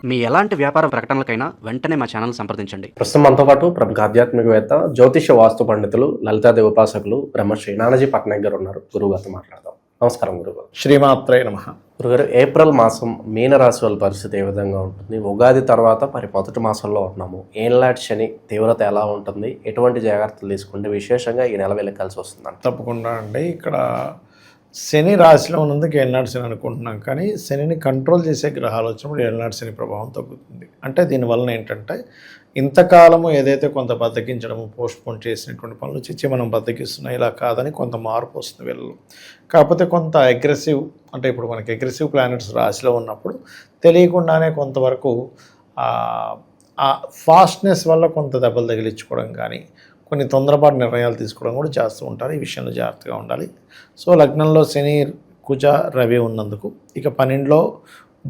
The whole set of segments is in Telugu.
మీ ఎలాంటి వ్యాపార ప్రకటనలకైనా వెంటనే మా ఛానల్ సంప్రదించండి. ప్రస్తుతం మనతో పాటు ప్రముఖ ఆధ్యాత్మికవేత్త, జ్యోతిష వాస్తు పండితులు, లలితాదేవి ఉపాసకులు బ్రహ్మశ్రీ నానాజీ పట్నాయక్ గారు ఉన్నారు. గురువుగారితో మాట్లాడదాం. నమస్కారం గురుగారు. శ్రీమాత్రే నమః. గురుగారు, ఏప్రిల్ మాసం మీనరాశి వాళ్ళ పరిస్థితి ఏ విధంగా ఉంటుంది? ఉగాది తర్వాత మరి మొదటి మాసంలో ఉంటున్నాము. ఏళ్ళనాటి శని తీవ్రత ఎలా ఉంటుంది? ఎటువంటి జాగ్రత్తలు తీసుకుంటే విశేషంగా ఈ నెల వెళ్ళి కలిసి వస్తుందంట? తప్పకుండా అండి. ఇక్కడ శని రాశిలో ఉన్నందుకు ఏళ్ళనాటి శని అనుకుంటున్నాం, కానీ శనిని కంట్రోల్ చేసే గ్రహాలు వచ్చినప్పుడు ఏళ్ళనాటి శని ప్రభావం తగ్గుతుంది. అంటే దీనివలన ఏంటంటే ఇంతకాలము ఏదైతే కొంత బద్దకించడము, పోస్ట్పోన్ చేసినటువంటి పనులు చిచ్చి మనం బద్దకిస్తున్నాం, ఇలా కాదని కొంత మార్పు వస్తుంది వీళ్ళలో. కాకపోతే కొంత అగ్రెసివ్, అంటే ఇప్పుడు మనకి అగ్రెసివ్ ప్లానెట్స్ రాశిలో ఉన్నప్పుడు తెలియకుండానే కొంతవరకు ఆ ఫాస్ట్నెస్ వల్ల కొంత దెబ్బలు తగిలించుకోవడం కానీ, కొన్ని తొందరపాటు నిర్ణయాలు తీసుకోవడం కూడా చేస్తూ ఉంటారు. ఈ విషయంలో జాగ్రత్తగా ఉండాలి. సో లగ్నంలో శని, కుజ, రవి ఉన్నందుకు, ఇక 12లో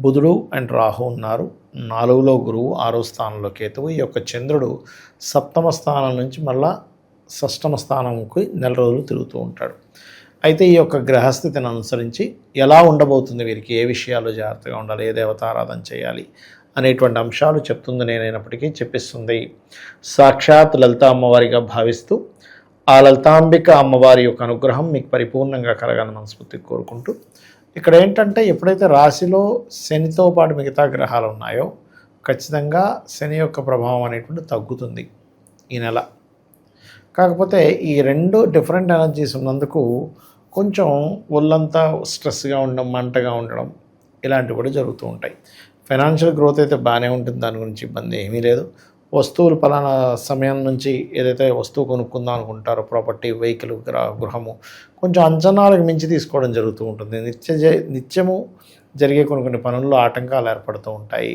బుధుడు అండ్ రాహు ఉన్నారు, 4లో గురువు, 6వ స్థానంలో కేతువు. ఈ యొక్క చంద్రుడు 7వ స్థానం నుంచి మళ్ళా 6వ స్థానంకి నెల రోజులు తిరుగుతూ ఉంటాడు. అయితే ఈ యొక్క గ్రహస్థితిని అనుసరించి ఎలా ఉండబోతుంది, వీరికి ఏ విషయాల్లో జాగ్రత్తగా ఉండాలి, ఏ దేవతారాధన చేయాలి అనేటువంటి అంశాలు చెప్తుంది నేనైనప్పటికీ చెప్పిస్తుంది సాక్షాత్ లలిత అమ్మవారిగా భావిస్తూ, ఆ లలితాంబిక అమ్మవారి యొక్క అనుగ్రహం మీకు పరిపూర్ణంగా కలగాలని మనస్ఫూర్తిగా కోరుకుంటూ, ఇక్కడ ఏంటంటే ఎప్పుడైతే రాశిలో శనితో పాటు మిగతా గ్రహాలు ఉన్నాయో ఖచ్చితంగా శని యొక్క ప్రభావం అనేటువంటి తగ్గుతుంది ఈ నెల. కాకపోతే ఈ రెండు డిఫరెంట్ ఎనర్జీస్ ఉన్నందుకు కొంచెం ఒళ్ళంతా స్ట్రెస్గా ఉండడం, మంటగా ఉండడం ఇలాంటివి కూడా జరుగుతూ ఉంటాయి. ఫైనాన్షియల్ గ్రోత్ అయితే బాగానే ఉంటుంది, దాని గురించి ఇబ్బంది ఏమీ లేదు. వస్తువులు పలానా సమయం నుంచి ఏదైతే వస్తువు కొనుక్కుందాం అనుకుంటారో, ప్రాపర్టీ, వెహికల్, గృహము, కొంచెం అంచనాలకు మించి తీసుకోవడం జరుగుతూ ఉంటుంది. నిత్యము జరిగే కొన్ని పనుల్లో ఆటంకాలు ఏర్పడుతూ ఉంటాయి.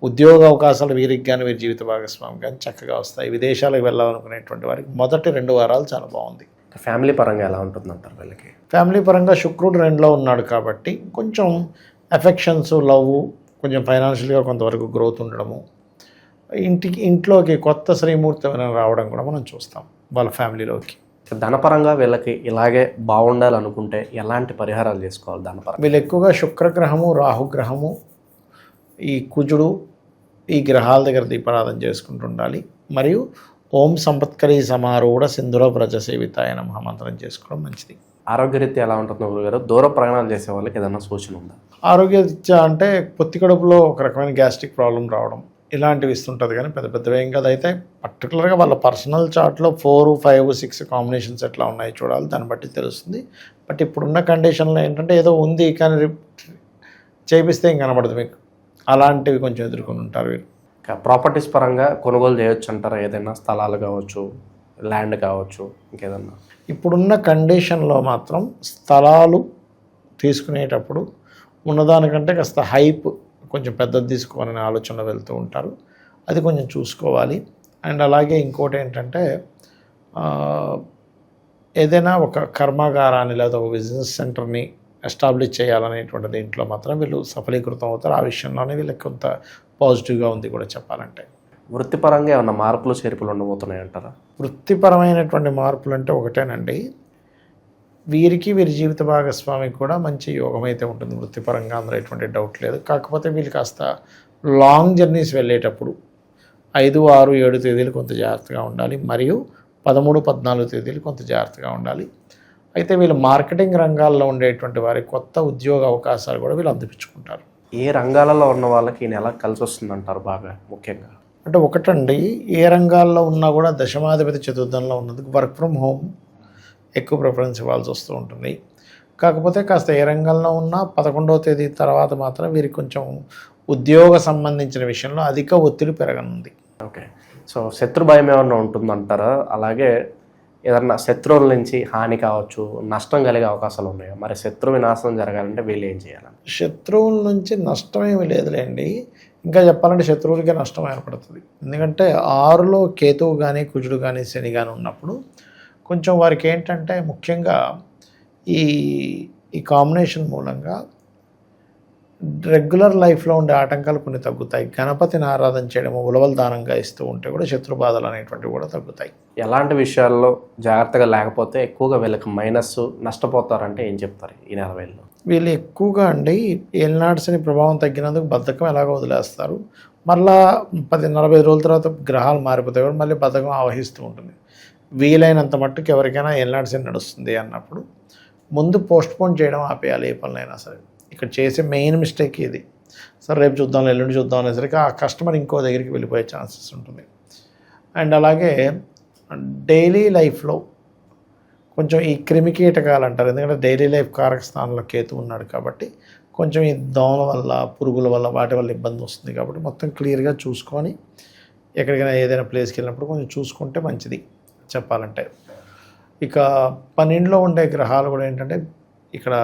ఉద్యోగ అవకాశాలు వీరికి కానీ వీరి జీవిత భాగస్వామి కానీ చక్కగా వస్తాయి. విదేశాలకు వెళ్ళాలనుకునేటువంటి వారికి మొదటి 2 వారాలు చాలా బాగుంది. ఫ్యామిలీ పరంగా ఎలా ఉంటుంది అంటారు వీళ్ళకి? ఫ్యామిలీ పరంగా శుక్రుడు 2లో ఉన్నాడు కాబట్టి కొంచెం ఎఫెక్షన్స్, లవ్, కొంచెం ఫైనాన్షియల్గా కొంతవరకు గ్రోత్ ఉండడము, ఇంట్లోకి కొత్త శ్రీమూర్తి రావడం కూడా మనం చూస్తాం వాళ్ళ ఫ్యామిలీలోకి. ధనపరంగా వీళ్ళకి ఇలాగే బాగుండాలనుకుంటే ఎలాంటి పరిహారాలు చేసుకోవాలి ధనపరంగా? వీళ్ళు ఎక్కువగా శుక్రగ్రహము, రాహుగ్రహము, ఈ కుజుడు, ఈ గ్రహాల దగ్గర దీపారాధన చేసుకుంటూ ఉండాలి. మరియు ఓం సంపత్కరీ సమారూఢ సింధుర వ్రజ సేవితాయ నమః మంత్రం చేసుకోవడం మంచిది. ఆరోగ్యరీత్యా ఎలా ఉంటుంది గురుగారు? దూర ప్రయాణాలు చేసే వాళ్ళకి ఏదైనా సూచన ఉందా? ఆరోగ్యరీత్యా అంటే పొత్తి కడుపులో ఒక రకమైన గ్యాస్ట్రిక్ ప్రాబ్లం రావడం ఇలాంటివి ఇస్తుంటుంది, కానీ పెద్దవి ఏం కాదు. అయితే పర్టికులర్గా వాళ్ళ పర్సనల్ చార్ట్లో 4, 5, 6 కాంబినేషన్స్ ఎట్లా ఉన్నాయి చూడాలి, దాన్ని బట్టి తెలుస్తుంది. బట్ ఇప్పుడున్న కండిషన్లో ఏంటంటే ఏదో ఉంది కానీ చేపిస్తే ఏం కనబడదు మీకు, అలాంటివి కొంచెం ఎదుర్కొని ఉంటారు వీళ్ళు. ప్రాపర్టీస్ పరంగా కొనుగోలు చేయొచ్చు అంటారా? ఏదైనా స్థలాలు కావచ్చు, ల్యాండ్ కావచ్చు, ఇంకేదన్నా? ఇప్పుడున్న కండిషన్లో మాత్రం స్థలాలు తీసుకునేటప్పుడు ఉన్నదానికంటే కాస్త హైప్ కొంచెం పెద్దది తీసుకోవాలనే ఆలోచనలో వెళ్తూ ఉంటారు. అది కొంచెం చూసుకోవాలి. అండ్ అలాగే ఇంకోటి ఏంటంటే ఏదైనా ఒక కర్మాగారాన్ని లేదా ఒక బిజినెస్ సెంటర్ని ఎస్టాబ్లిష్ చేయాలనేటువంటి దీంట్లో మాత్రం వీళ్ళు సఫలీకృతం అవుతారు. ఆ విషయంలోనే వీళ్ళకి కొంత పాజిటివ్గా ఉంది కూడా చెప్పాలంటే. వృత్తిపరంగా ఏమన్నా మార్పులు చేర్పులు ఉండబోతున్నాయి అంటారా? వృత్తిపరమైనటువంటి మార్పులు అంటే ఒకటేనండి, వీరికి వీరి జీవిత భాగస్వామికి కూడా మంచి యోగం అయితే ఉంటుంది వృత్తిపరంగా, అందులో ఎటువంటి డౌట్ లేదు. కాకపోతే వీళ్ళు కాస్త లాంగ్ జర్నీస్ వెళ్ళేటప్పుడు 5, 6, 7 తేదీలు కొంత జాగ్రత్తగా ఉండాలి. మరియు 13, 14 తేదీలు కొంత జాగ్రత్తగా ఉండాలి. అయితే వీళ్ళు మార్కెటింగ్ రంగాల్లో ఉండేటువంటి వారి కొత్త ఉద్యోగ అవకాశాలు కూడా వీళ్ళు అందిపించుకుంటారు. ఏ రంగాలలో ఉన్న వాళ్ళకి ఈ నెల కలిసి వస్తుంది అంటారు బాగా ముఖ్యంగా? అంటే ఒకటండి, ఏ రంగాల్లో ఉన్నా కూడా దశమాధిపతి చతుర్థంలో ఉన్నందుకు వర్క్ ఫ్రమ్ హోమ్ ఎక్కువ ప్రిఫరెన్స్ ఇవ్వాల్సి వస్తూ ఉంటుంది. కాకపోతే కాస్త ఏ రంగంలో ఉన్నా 11వ తేదీ తర్వాత మాత్రం వీరికి కొంచెం ఉద్యోగ సంబంధించిన విషయంలో అధిక ఒత్తిడి పెరగనుంది. ఓకే. సో శత్రు భయం ఏమన్నా ఉంటుందంటారా? అలాగే ఏదన్నా శత్రువుల నుంచి హాని కావచ్చు, నష్టం కలిగే అవకాశాలు ఉన్నాయా? మరి శత్రు వినాశనం జరగాలంటే వీళ్ళు ఏం చేయాలని? శత్రువుల నుంచి నష్టం ఏమీ లేదులేండి, ఇంకా చెప్పాలంటే శత్రువులకే నష్టం ఏర్పడుతుంది. ఎందుకంటే 6లో కేతువు కానీ, కుజుడు కానీ, శని కానీ ఉన్నప్పుడు కొంచెం వారికి ఏంటంటే ముఖ్యంగా ఈ కాంబినేషన్ మూలంగా రెగ్యులర్ లైఫ్లో ఉండే ఆటంకాలు కొన్ని తగ్గుతాయి. గణపతిని ఆరాధన చేయడము, ఉలవలు దానంగా ఇస్తూ ఉంటే కూడా శత్రు బాధలు అనేటువంటివి కూడా తగ్గుతాయి. ఎలాంటి విషయాల్లో జాగ్రత్తగా లేకపోతే ఎక్కువగా వీళ్ళకి మైనస్ నష్టపోతారంటే ఏం చెప్తారు ఈ నెల వేళలో? వీళ్ళు ఎక్కువగా అండి ఏలినాడ్స్ అని ప్రభావం తగ్గినందుకు బద్ధకం ఎలాగో వదిలేస్తారు. మళ్ళా 40 రోజుల తర్వాత గ్రహాలు మారిపోతాయి కూడా మళ్ళీ బద్ధకం ఆవహిస్తూ ఉంటుంది. వీలైనంత మట్టుకు ఎవరికైనా ఏలినాడ్స్ అని నడుస్తుంది అన్నప్పుడు ముందు పోస్ట్పోన్ చేయడం ఆపేయాలి ఏ పనులైనా సరే. ఇక్కడ చేసే మెయిన్ మిస్టేక్ ఇది. సరే రేపు చూద్దాం, ఎల్లుండి చూద్దాం అనేసరికి ఆ కస్టమర్ ఇంకో దగ్గరికి వెళ్ళిపోయే ఛాన్సెస్ ఉంటుంది. అండ్ అలాగే డైలీ లైఫ్లో కొంచెం ఈ క్రిమికీటకాలు అంటారు, ఎందుకంటే డైలీ లైఫ్ కారక స్థానంలో కేతు ఉన్నాడు కాబట్టి కొంచెం ఈ దోమల వల్ల, పురుగుల వల్ల, వాటి వల్ల ఇబ్బంది వస్తుంది. కాబట్టి మొత్తం క్లియర్గా చూసుకొని ఎక్కడికైనా ఏదైనా ప్లేస్కి వెళ్ళినప్పుడు కొంచెం చూసుకుంటే మంచిది చెప్పాలంటే. ఇక 12లో ఉండే గ్రహాలు కూడా ఏంటంటే ఇక్కడ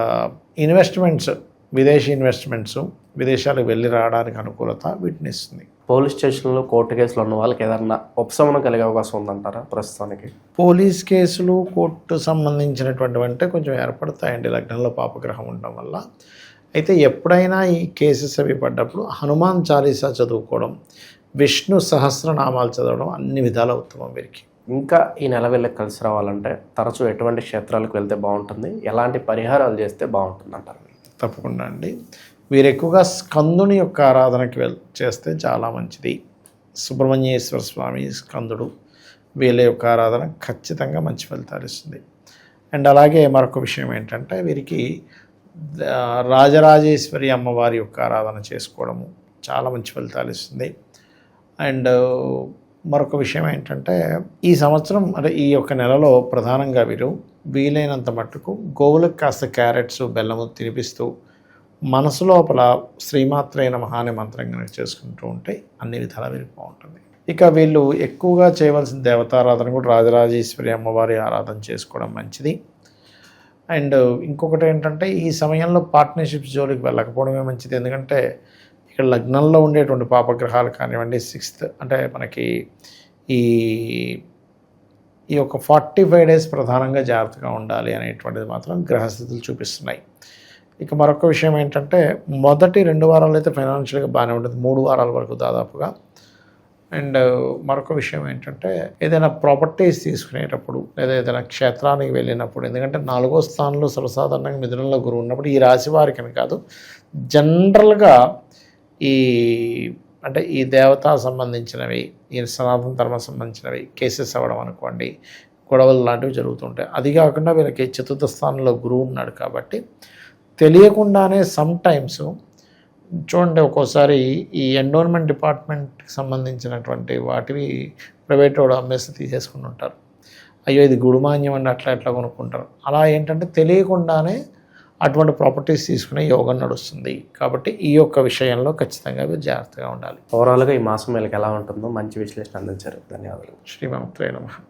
ఇన్వెస్ట్మెంట్స్, విదేశీ ఇన్వెస్ట్మెంట్స్, విదేశాలకు వెళ్ళి రావడానికి అనుకూలత వీటిని ఇస్తుంది. పోలీస్ స్టేషన్లో కోర్టు కేసులు ఉన్న వాళ్ళకి ఏదన్నా ఉపశమనం కలిగే అవకాశం ఉందంటారా ప్రస్తుతానికి? పోలీస్ కేసులు, కోర్టు సంబంధించినటువంటివి అంటే కొంచెం ఏర్పడతాయండి లగ్నంలో పాపగ్రహం ఉండడం వల్ల. అయితే ఎప్పుడైనా ఈ కేసెస్ అవి పడ్డప్పుడు హనుమాన్ చాలీసా చదువుకోవడం, విష్ణు సహస్రనామాలు చదవడం అన్ని విధాల ఉత్తమం వీరికి. ఇంకా ఈ నెల వీళ్ళకి కలిసి రావాలంటే తరచూ ఎటువంటి క్షేత్రాలకు వెళ్తే బాగుంటుంది, ఎలాంటి పరిహారాలు చేస్తే బాగుంటుంది అంటారు? తప్పకుండా అండి. వీరు ఎక్కువగా స్కందుని యొక్క ఆరాధనకి చేస్తే చాలా మంచిది. సుబ్రహ్మణ్యేశ్వర స్వామి, స్కందుడు, వీళ్ళ యొక్క ఆరాధన ఖచ్చితంగా మంచి ఫలితాలు ఇస్తుంది. అండ్ అలాగే మరొక విషయం ఏంటంటే వీరికి రాజరాజేశ్వరి అమ్మవారి యొక్క ఆరాధన చేసుకోవడము చాలా మంచి ఫలితాలు ఇస్తుంది. అండ్ మరొక విషయం ఏంటంటే ఈ సంవత్సరం అంటే ఈ యొక్క నెలలో ప్రధానంగా వీరు వీలైనంత మట్టుకు గోవులకు కాస్త క్యారెట్స్, బెల్లము తినిపిస్తూ మనసు లోపల శ్రీమాత్రే నమః అనే మంత్రం కనుక చేసుకుంటూ ఉంటే అన్ని విధాలా వీరికి బాగుంటుంది. ఇక వీళ్ళు ఎక్కువగా చేయవలసిన దేవతారాధన కూడా రాజరాజేశ్వరి అమ్మవారి ఆరాధన చేసుకోవడం మంచిది. అండ్ ఇంకొకటి ఏంటంటే ఈ సమయంలో పార్ట్నర్షిప్స్ జోలికి వెళ్ళకపోవడమే మంచిది. ఎందుకంటే ఇక్కడ లగ్నంలో ఉండేటువంటి పాపగ్రహాలు కానివ్వండి, 6th అంటే మనకి ఈ యొక్క 45 days ప్రధానంగా జాగ్రత్తగా ఉండాలి అనేటువంటిది మాత్రం గ్రహస్థితులు చూపిస్తున్నాయి. ఇక మరొక విషయం ఏంటంటే మొదటి 2 వారాలు అయితే ఫైనాన్షియల్గా బాగానే ఉంటుంది, 3 వారాల వరకు దాదాపుగా. అండ్ మరొక విషయం ఏంటంటే ఏదైనా ప్రాపర్టీస్ తీసుకునేటప్పుడు లేదా ఏదైనా క్షేత్రానికి వెళ్ళినప్పుడు, ఎందుకంటే 4వ స్థానంలో సర్వసాధారణంగా మిథునంలో గురువు ఉన్నప్పుడు ఈ రాశి వారికి అని కాదు జనరల్గా అంటే ఈ దేవతా సంబంధించినవి, ఈ సనాతన ధర్మ సంబంధించినవి కేసెస్ అవ్వడం అనుకోండి, గొడవలు లాంటివి జరుగుతుంటాయి. అది కాకుండా వీళ్ళకి 4th స్థానంలో గురువు ఉన్నాడు కాబట్టి తెలియకుండానే సమ్ టైమ్స్ చూడండి ఒక్కోసారి ఈ ఎండోన్మెంట్ డిపార్ట్మెంట్కి సంబంధించినటువంటి వాటివి ప్రైవేట్ వాడు అమ్మేసి తీసేసుకుని ఉంటారు. అయ్యో ఇది గుడుమాన్యం అని అట్లా కొనుక్కుంటారు. అలా ఏంటంటే తెలియకుండానే అటువంటి ప్రాపర్టీస్ తీసుకునే యోగం నడుస్తుంది. కాబట్టి ఈ యొక్క విషయంలో ఖచ్చితంగా మీరు జాగ్రత్తగా ఉండాలి. ఓవరాల్గా ఈ మాసం వీళ్ళకి ఎలా ఉంటుందో మంచి విశ్లేషణ అందించారు. ధన్యవాదాలు. శ్రీమాత్రే నమః.